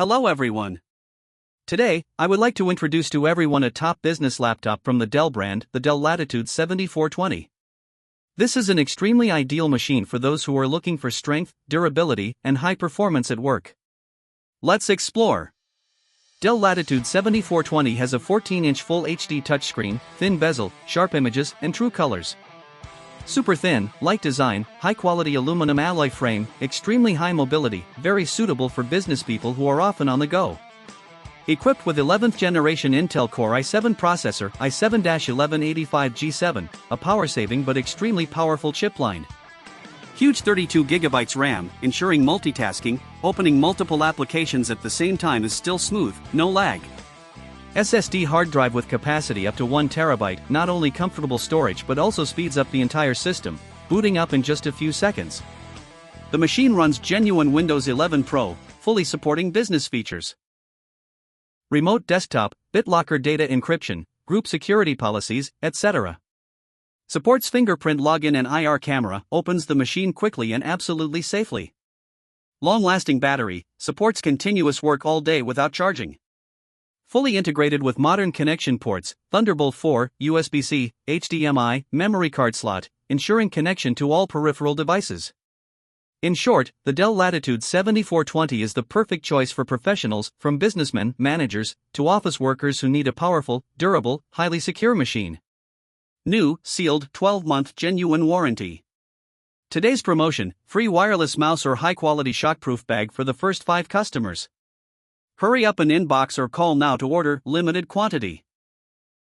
Hello everyone. Today, I would like to introduce to everyone a top business laptop from the Dell brand, the Dell Latitude 7420. This is an extremely ideal machine for those who are looking for strength, durability, and high performance at work. Let's explore. Dell Latitude 7420 has a 14-inch Full HD touchscreen, thin bezel, sharp images, and true colors. Super thin, light design, high-quality aluminum alloy frame, extremely high mobility, very suitable for business people who are often on the go. Equipped with 11th generation Intel Core i7 processor, i7-1185G7, a power-saving but extremely powerful chip line. Huge 32GB RAM, ensuring multitasking, opening multiple applications at the same time is still smooth, no lag. SSD hard drive with capacity up to 1TB, not only comfortable storage but also speeds up the entire system, booting up in just a few seconds. The machine runs genuine Windows 11 Pro, fully supporting business features. Remote desktop, BitLocker data encryption, group security policies, etc. Supports fingerprint login and IR camera, opens the machine quickly and absolutely safely. Long-lasting battery, supports continuous work all day without charging. Fully integrated with modern connection ports, Thunderbolt 4, USB-C, HDMI, memory card slot, ensuring connection to all peripheral devices. In short, the Dell Latitude 7420 is the perfect choice for professionals, from businessmen, managers, to office workers who need a powerful, durable, highly secure machine. New, sealed, 12-month genuine warranty. Today's promotion: free wireless mouse or high-quality shockproof bag for the first 5 customers. Hurry up and inbox or call now to order, limited quantity.